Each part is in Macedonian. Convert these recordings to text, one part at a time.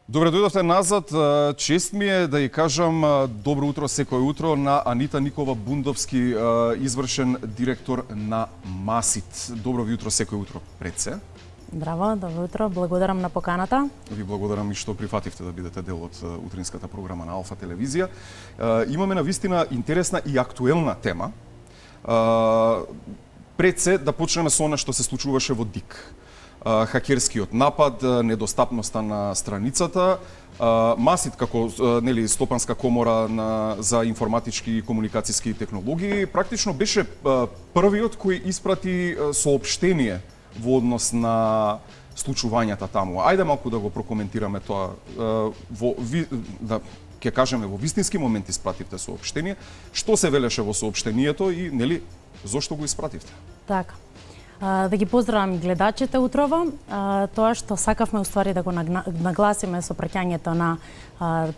Добре дојдовте назад. Чест ми е да ја кажам добро утро секој утро на Анита Никова Бундовски, извршен директор на МАСИТ. Добро ви утро секој утро пред се. Здраво, добро утро, благодарам на поканата. Ви благодарам и што прифативте да бидете дел од утринската програма на Алфа телевизија. Имаме навистина интересна и актуелна тема. Пред се да почнеме со она што се случуваше во ДИК. Хакерскиот напад, недостапноста на страницата, МАСИТ како стопанска комора за информатички и комуникацијски технологии практично беше првиот кој испрати соопштение во однос на случувањата таму. Ајде малку да го прокоментираме тоа. Ќе кажеме во вистински момент испративте соопштение. Што се велеше во соопштението и зошто го испративте? Така. Да ги поздравам гледачите утрово. Тоа што сакавме уствари да го нагласиме со праќањето на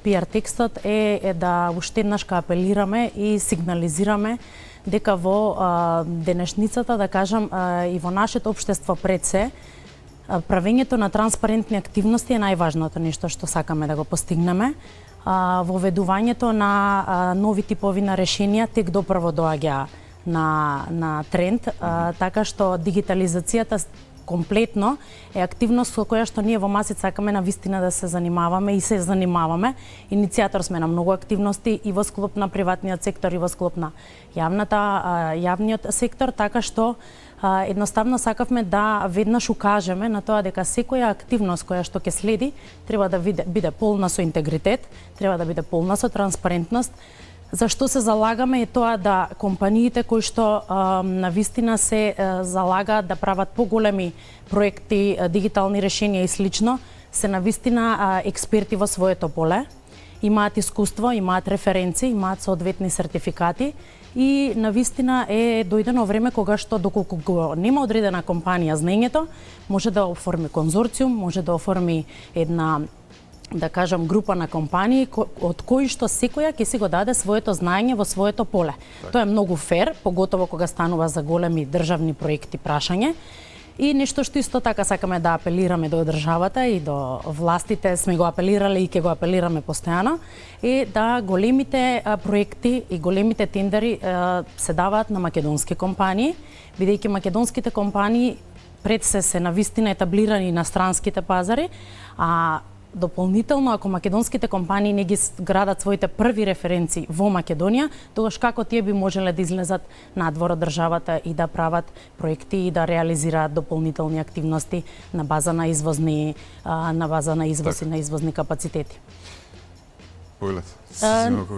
PR текстот е да уште еднаш апелираме и сигнализираме дека во денешницата, да кажам, и во нашето општество пред се, правењето на транспарентни активности е најважното нешто што сакаме да го постигнеме. Воведувањето на нови типови на решенија тек допрво доаѓа на тренд, така што дигитализацијата комплетно е активност со која што ние во МАСИТ сакаме на вистина да се занимаваме и се занимаваме. Иницијатор сме на многу активности и во склоп на приватниот сектор и во склоп на јавниот сектор, така што едноставно сакавме да веднаш укажеме на тоа дека секоја активност која што ќе следи треба да биде полна со интегритет, треба да биде полна со транспарентност. Зашто се залагаме е тоа да компаниите кои што навистина се залагаат да прават поголеми проекти, дигитални решенија и слично, се навистина експерти во своето поле, имаат искуство, имаат референци, имаат соодветни сертификати и навистина е дојдено време кога што доколку го нема одредена компанија знаењето, може да оформи конзорциум, може да оформи една, да кажам, група на компании од кои што секоја ќе си го даде своето знаење во своето поле. Так. Тоа е многу фер, поготово кога станува за големи државни проекти прашање. И нешто што исто така сакаме да апелираме до државата и до властите, сме го апелирале и ќе го апелираме постојано, е да големите проекти и големите тендери се даваат на македонски компании, бидејќи македонските компании пред се навистина етаблирани на странските пазари, а дополнително, ако македонските компании не ги градат своите први референци во Македонија, тогаш како тие би можеле да излезат надвор од државата и да прават проекти и да реализираат дополнителни активности на база на извоз и на извозни капацитети.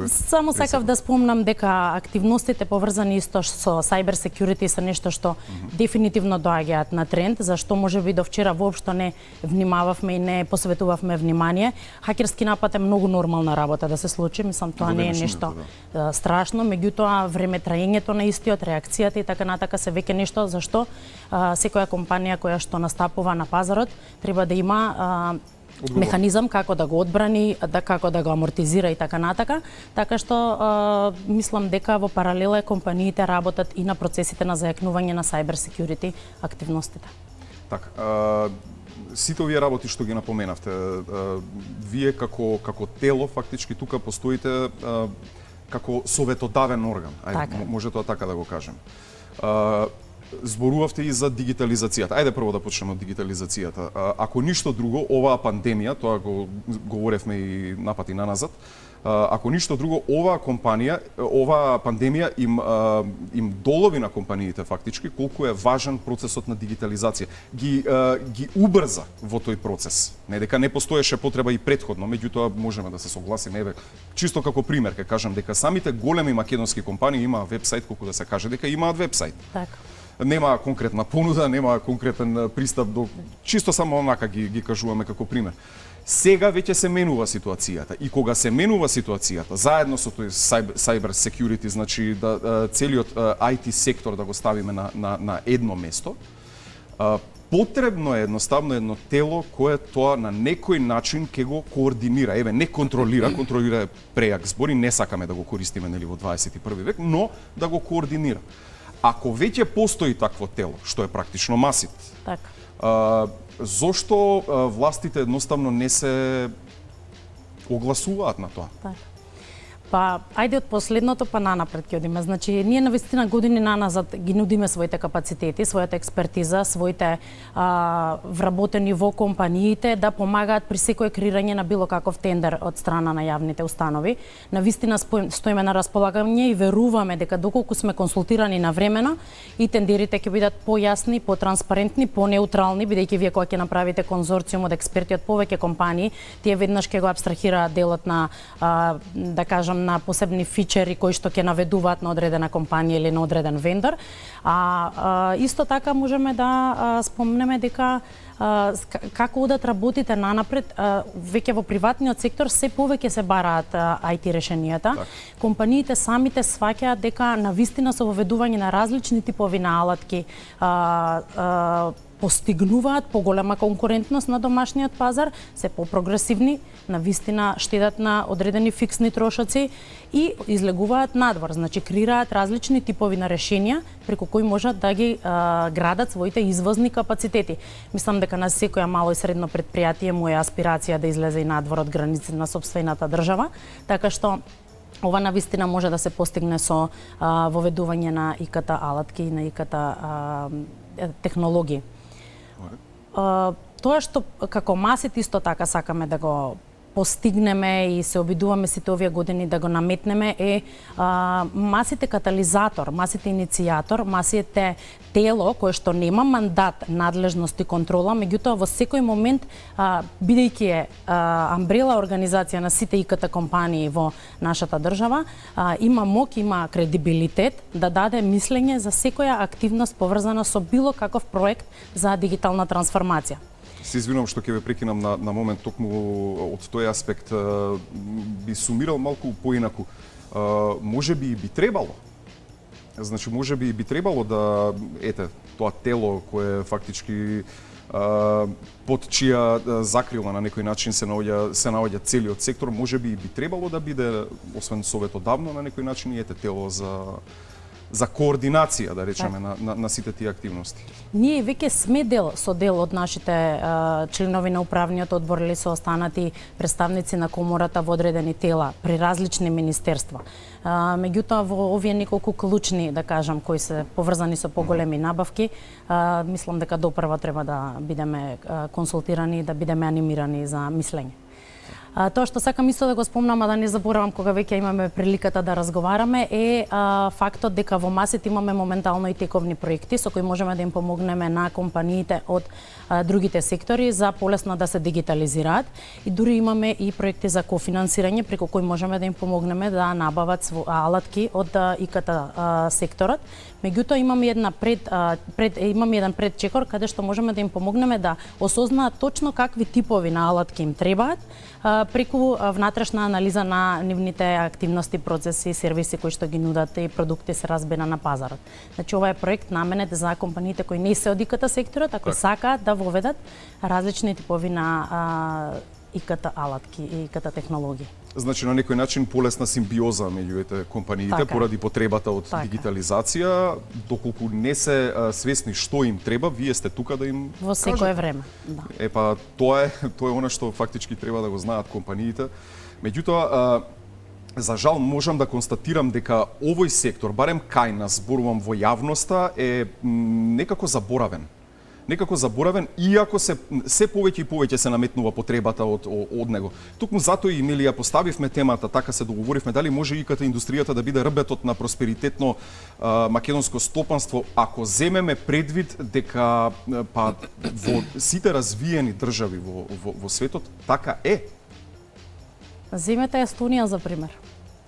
Само сакав да спомнам дека активностите поврзани исто со cyber security се нешто што дефинитивно доаѓаат на тренд, зашто можеби до вчера воопшто не внимававме и не посветувавме внимание. Хакерски напад е многу нормална работа да се случи, мислам тоа не е нешто страшно, меѓутоа време траењето на истиот, реакцијата и така натака се веќе нешто зашто секоја компанија која што настапува на пазарот треба да има механизам како да го одбрани, како да го амортизира и така натака, така што мислам дека во паралела компаниите работат и на процесите на зајакнување на cyber security активностите. Така, сите овие работи што ги напоменавте, вие како тело фактички тука постоите како советодавен орган, може тоа така да го кажем. Зборувавте и за дигитализацијата. Ајде прво да почнеме од дигитализацијата. Ако ништо друго, оваа пандемија, тоа го говоревме и напати наназад, ако ништо друго, оваа пандемија им долови на компаниите фактички колку е важен процесот на дигитализација. Ги убрза во тој процес. Не дека не постоеше потреба и претходно, меѓутоа можеме да се согласиме. Чисто како пример ќе кажам дека самите големи македонски компании имаат вебсайт, колку да се каже дека имаат вебсайт. Така. Нема конкретна понуда, нема конкретен пристап до... Чисто само онака ги кажуваме како пример. Сега веќе се менува ситуацијата и кога се менува ситуацијата, заедно со тој cyber security, значи целиот IT сектор да го ставиме на едно место, потребно е едноставно едно тело кое тоа на некој начин ќе го координира. Не контролира, контролира е прејак збор и не сакаме да го користиме во 21 век, но да го координира. Ако веќе постои такво тело, што е практично МАСИТ, така. Зошто властите едноставно не се огласуваат на тоа. Така. Па, ајде од последното па нанапред ќе одиме. Значи, ние навистина години наназад ги нудиме своите капацитети, својата експертиза, своите вработени во компаниите да помагаат при секое креирање на било каков тендер од страна на јавните установи. Навистина стоиме на располагање и веруваме дека доколку сме консултирани навремено и тендерите ќе бидат појасни, потранспарентни, понеутрални, бидејќи вие кога ќе направите конзорциум од експерти од повеќе компании, тие веднаш ќе го абстрахираат делот на да кажам на посебни фичери кои што ќе наведуваат на одредена компанија или на одреден вендор. Исто така можеме да спомнеме дека како одат работите нанапред, веќе во приватниот сектор се повеќе се бараат IT решенијата. Так. Компаниите самите сваќаат дека навистина со воведување на различни типови на алатки постигнуваат поголема конкурентност на домашниот пазар, се попрогресивни, навистина штедат на одредени фиксни трошоци и излегуваат надвор, значи креираат различни типови на решенија преку кои можат да ги градат своите извозни капацитети. Мислам дека на секоја мало и средно предпријатие му е аспирација да излезе и надвор од границите на сопствената држава, така што ова навистина може да се постигне со воведување на ИКТ алатки и на ИКТ технологии. Тоа што како масит исто така сакаме да го постигнеме и се обидуваме сите овие години да го наметнеме е масите катализатор, масите иницијатор, масите тело кое што нема мандат, надлежност и контрола, меѓутоа во секој момент бидејќи е амбрела организација на сите ИКТ компании во нашата држава, има моќ, има кредибилитет да даде мислење за секоја активност поврзана со било каков проект за дигитална трансформација. Се извинувам што ќе ве прекинам на момент, токму од тој аспект би сумирал малку поинаку. Може би требало. Значи може би требало да тоа тело кое фактички под чија закрила на некој начин се наоѓа целиот сектор, може би требало да биде освен совет одавно на некој начин и тело за координација, да речеме, на сите тие активности. Ние веќе сме дел од нашите членови на управниот одбор или со останати представници на комората во одредени тела при различни министерства. Меѓутоа во овие неколку клучни, да кажам, кои се поврзани со поголеми набавки, мислам дека допрва треба да бидеме консултирани и да бидеме анимирани за мислење. Тоа што сакам исто да го спомнам, а да не заборавам кога веќе имаме приликата да разговараме, е фактот дека во масите имаме моментално и тековни проекти со кои можеме да им помогнеме на компаниите од другите сектори за полесно да се дигитализираат и дури имаме и проекти за кофинансирање преку кои можеме да им помогнеме да набават алатки од ИКТ секторот. Меѓутоа имаме еден предчекор каде што можеме да им помогнеме да осознаат точно какви типови на алатки им требаат преку внатрешна анализа на нивните активности, процеси, сервиси кои што ги нудат и продукти се разбира на пазарот. Значи ова е проект наменет за компаниите кои не се од ИКТ секторот, ако сакаат да воведат различни типови на ИКТ алатки и ИКТ технологии. Значи на некој начин полесна симбиоза меѓу компаниите поради потребата од дигитализација, доколку не се свесни што им треба, вие сте тука да им во секое време. Да. Тоа е она што фактички треба да го знаат компаниите. Меѓутоа, за жал можам да констатирам дека овој сектор, барем кај нас, зборувам во јавноста, е некако заборавен. Иако се повеќе и повеќе се наметнува потребата од него. Токму затоа и ја поставивме темата, така се договоривме, дали може ИКТ индустријата да биде рбетот на просперитетно македонско стопанство, ако земеме предвид дека во сите развиени држави во светот така е. Земете Естонија за пример.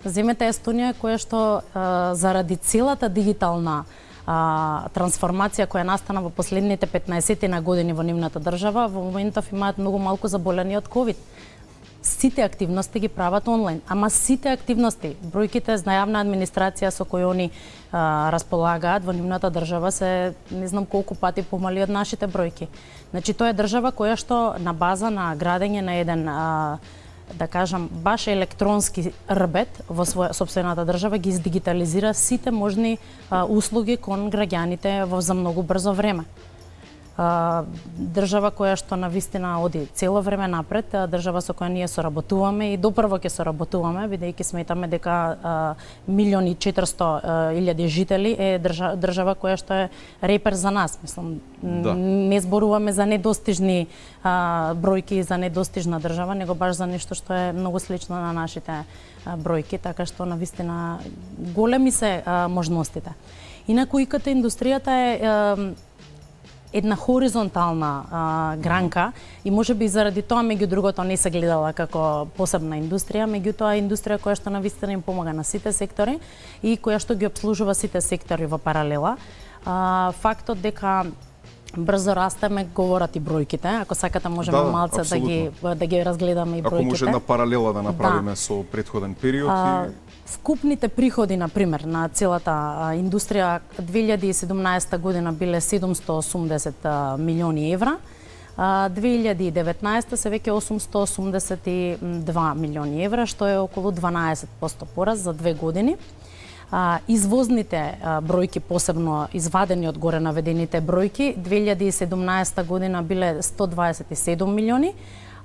Земете Естонија која што заради целата дигитална трансформација која настана во последните 15 на години во нивната држава, во моментов имаат многу малку заболени од ковид. Сите активности ги прават онлайн, ама сите активности, бројките на јавна администрација со кои они располагаат во нивната држава се не знам колку пати помали од нашите бројки. Значи тоа е држава која што на база на градење на еден да кажам, баш електронски рбет во своја сопствената држава ги издигитализира сите можни услуги кон граѓаните за многу брзо време. држава која што навистина оди цело време напред, држава со која ние соработуваме и допрво ќе соработуваме, бидејќи сметаме дека 1.400.000 жители е држава која што е репер за нас. Мислам, не зборуваме за недостижни бројки, за недостижна држава, него баш за нешто што е многу слично на нашите бројки, така што навистина големи се можностите. Инаку ИКТ индустријата е една хоризонтална гранка и можеби заради тоа меѓу другото не се гледала како посебна индустрија, меѓутоа индустрија која што навистина им помага на сите сектори и која што ги обслужува сите сектори во паралела. Фактот дека брзо растеме говорат и бројките, ако сакате можеме малце да ги разгледаме и бројките. Ако може една паралела да направиме со претходен период Вкупните приходи, например, на целата индустрија 2017 година биле 780 милиони евра, 2019 се веќе 882 милиони евра, што е околу 12% пораз за 2 години. Извозните бројки, посебно извадени од горе наведените бројки, 2017 година биле 127 милиони,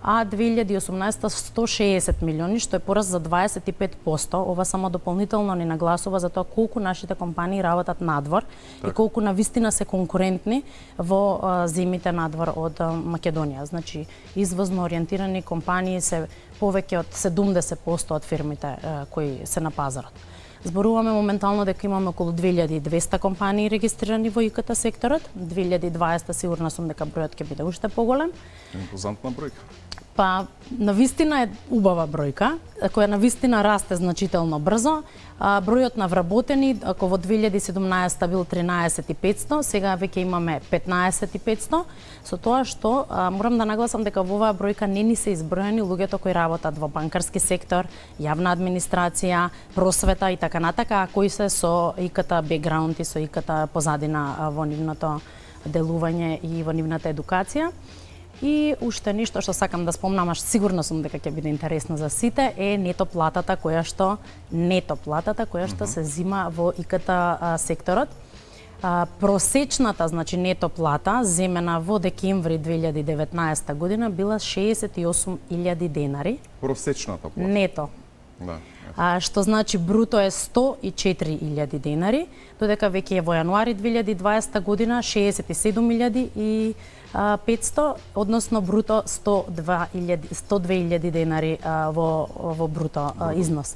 а 2018 160 милиони, што е пораз за 25%. Ова само дополнително ни нагласува за тоа колку нашите компании работат надвор и колку навистина се конкурентни во земите надвор од Македонија. Значи, извозно ориентирани компании се повеќе од 70% од фирмите кои се на пазарот. Зборуваме моментално дека имаме околу 2200 компании регистрирани во ИКТ секторот. 2020 сигурна сум дека бројот ќе биде уште поголем. Импозантна бројка. Па, навистина е убава бројка, која навистина расте значително брзо. Бројот на вработени, ако во 2017 бил 13.500, сега веќе имаме 15.500, со тоа што морам да нагласам дека во оваа бројка не ни се изброени луѓето кои работат во банкарски сектор, јавна администрација, просвета и така натака, а кои се со ИКТ бекграунд и со ИКТ позадина во нивното делување и во нивната едукација. И уште нешто што сакам да спомнам, аш сигурно сум дека ќе биде интересно за сите, е нето платата која што се зима во ИКТ секторот. Просечната, значи нето плата земена во декември 2019 година била 68.000 денари. Просечната плата. Нето. Што значи бруто е 104.000 денари, додека веќе во јануари 2020 година 67.500, односно бруто 102.000 денари во бруто износ.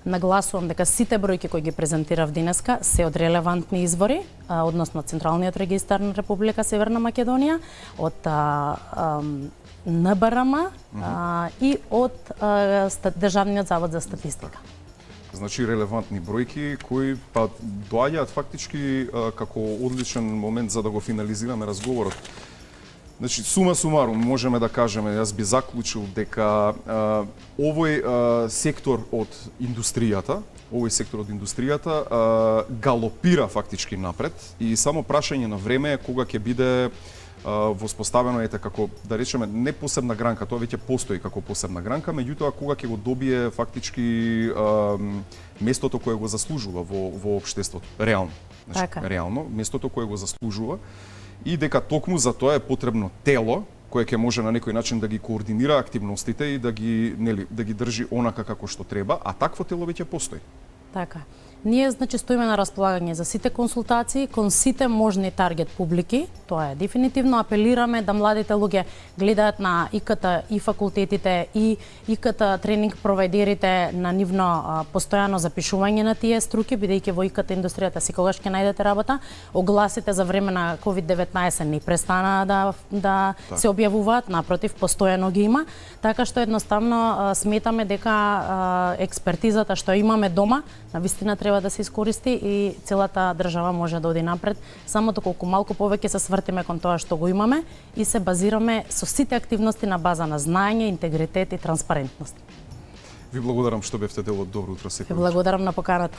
Нагласувам дека сите бројки кои ги презентирав денеска се од релевантни извори, односно Централниот регистар на Република Северна Македонија, од НБРМ и од Државниот завод за статистика. Значи релевантни бројки кои па доаѓаат фактички како одличен момент за да го финализираме разговорот. Значи, сума сумарум, можеме да кажеме, јас би заклучил дека овој сектор од индустријата, галопира фактички напред и само прашање на време е кога ќе биде воспоставено како, да речеме, не посебна гранка, тоа веќе постои како посебна гранка, меѓутоа кога ќе го добие фактички местото кое го заслужува во општеството, реално. Значи, реално, местото кое го заслужува и дека токму за тоа е потребно тело кое ќе може на некој начин да ги координира активностите и да ги држи онака како што треба, а такво тело веќе постои. Така. Ние, значи, стоиме на располагање за сите консултации, кон сите можни таргет публики, тоа е дефинитивно. Апелираме да младите луѓе гледаат на ИКТ и факултетите и ИКТ тренинг провайдерите на нивно постојано запишување на тие струки, бидејќи во ИКТ индустријата секогаш ќе најдете работа. Огласите за време на COVID-19 не престана да се објавуваат, напротив, постојано ги има, така што едноставно сметаме дека експертизата што имаме дома навистина треба да се искористи и целата држава може да оди напред, само доколку малку повеќе се свртиме кон тоа што го имаме и се базираме со сите активности на база на знаење, интегритет и транспарентност. Ви благодарам што бевте дел од Добро утро секој. Ви благодарам на поканата.